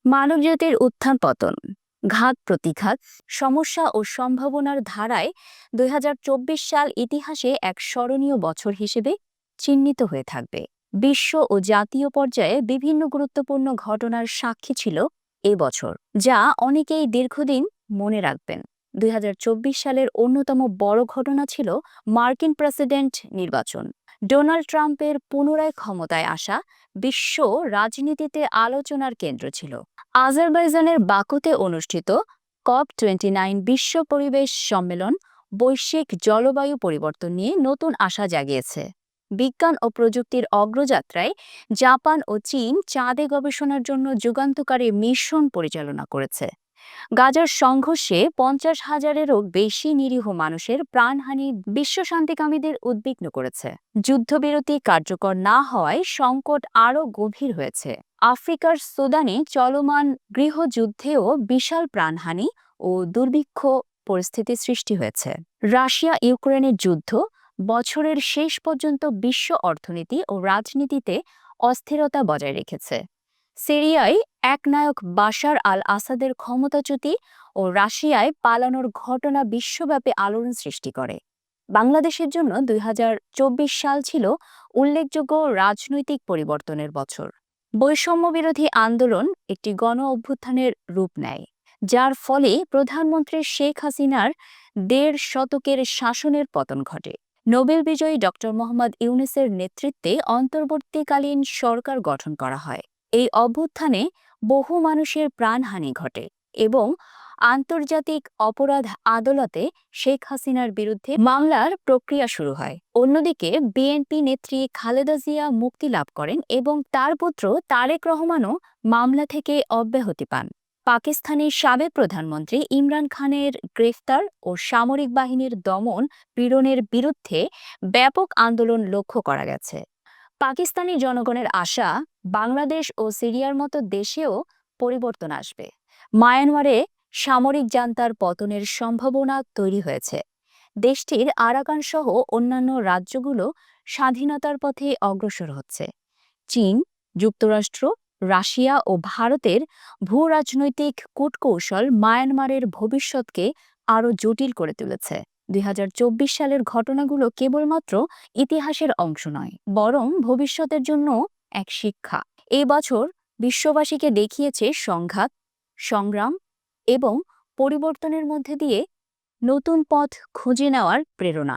মানবজাতির উত্থান পতন, ঘাত প্রতিঘাত, সমস্যা ও সম্ভাবনার ধারায় ২০২৪ সাল ইতিহাসে এক স্মরণীয় বছর হিসেবে চিহ্নিত হয়ে থাকবে। বিশ্ব ও জাতীয় পর্যায়ে বিভিন্ন গুরুত্বপূর্ণ ঘটনার সাক্ষী ছিল এ বছর, যা অনেকেই দীর্ঘদিন মনে রাখবেন। ২০২৪ সালের অন্যতম বড় ঘটনা ছিল মার্কিন প্রেসিডেন্ট নির্বাচন। ডোনাল্ড ট্রাম্পের পুনরায় ক্ষমতায় আসা বিশ্ব রাজনীতিতে আলোচনার কেন্দ্র ছিল। আজারবাইজানের বাকুতে অনুষ্ঠিত COP29 বিশ্ব পরিবেশ সম্মেলন বৈশ্বিক জলবায়ু পরিবর্তন নিয়ে নতুন আশা জাগিয়েছে। বিজ্ঞান ও প্রযুক্তির অগ্রযাত্রায় জাপান ও চীন চাঁদে গবেষণার জন্য যুগান্তকারী মিশন পরিচালনা করেছে। গাজার সংঘর্ষে ৫০,০০০-এরও বেশি নিরীহ মানুষের প্রাণহানি বিশ্ব শান্তিকামীদের উদ্বিগ্ন করেছে। যুদ্ধবিরতি কার্যকর না হওয়ায় সংকট আরও গভীর হয়েছে। আফ্রিকার সুদানে চলমান গৃহযুদ্ধেও বিশাল প্রাণহানি ও দুর্ভিক্ষ পরিস্থিতি সৃষ্টি হয়েছে। রাশিয়া ইউক্রেনের যুদ্ধ বছরের শেষ পর্যন্ত বিশ্ব অর্থনীতি ও রাজনীতিতে অস্থিরতা বজায় রেখেছে। সিরিয়ায় একনায়ক বাশার আল আসাদের ক্ষমতাচ্যুতি ও রাশিয়ায় পালানোর ঘটনা বিশ্বব্যাপী আলোড়ন সৃষ্টি করে। বাংলাদেশের জন্য ২০২৪ সাল ছিল উল্লেখযোগ্য রাজনৈতিক পরিবর্তনের বছর। বৈষম্যবিরোধী আন্দোলন একটি গণ অভ্যুত্থানের রূপ নেয়, যার ফলে প্রধানমন্ত্রী শেখ হাসিনার ১.৫ শতকের শাসনের পতন ঘটে। নোবেল বিজয়ী ড. মোহাম্মদ ইউনূসের নেতৃত্বে অন্তর্বর্তীকালীন সরকার গঠন করা হয়। এই অভ্যুত্থানে বহু মানুষের প্রাণহানি ঘটে এবং আন্তর্জাতিক অপরাধ আদালতে শেখ হাসিনার বিরুদ্ধে মামলার প্রক্রিয়া শুরু হয়। অন্যদিকে বিএনপি নেত্রী খালেদা জিয়া মুক্তি লাভ করেন এবং তার পুত্র তারেক রহমানও মামলা থেকে অব্যাহতি পান। পাকিস্তানের সাবেক প্রধানমন্ত্রী ইমরান খানের গ্রেফতার ও সামরিক বাহিনীর দমন পীড়নের বিরুদ্ধে ব্যাপক আন্দোলন লক্ষ্য করা গেছে। পাকিস্তানি জনগণের আশা, বাংলাদেশ ও সিরিয়ার মতো দেশেও পরিবর্তন আসবে। মায়ানমারে সামরিক জান্তার পতনের সম্ভাবনা তৈরি হয়েছে। দেশটির আরাকান সহ অন্যান্য রাজ্যগুলো স্বাধীনতার পথে অগ্রসর হচ্ছে। চীন, যুক্তরাষ্ট্র, রাশিয়া ও ভারতের ভূরাজনৈতিক কূটকৌশল মায়ানমারের ভবিষ্যৎকে আরও জটিল করে তুলেছে। ২০২৪ সালের ঘটনাগুলো কেবলমাত্র ইতিহাসের অংশ নয়, বরং ভবিষ্যতের জন্য এক শিক্ষা। এই বছর বিশ্ববাসীকে দেখিয়েছে সংঘাত, সংগ্রাম এবং পরিবর্তনের মধ্যে দিয়ে নতুন পথ খুঁজে নেওয়ার প্রেরণা।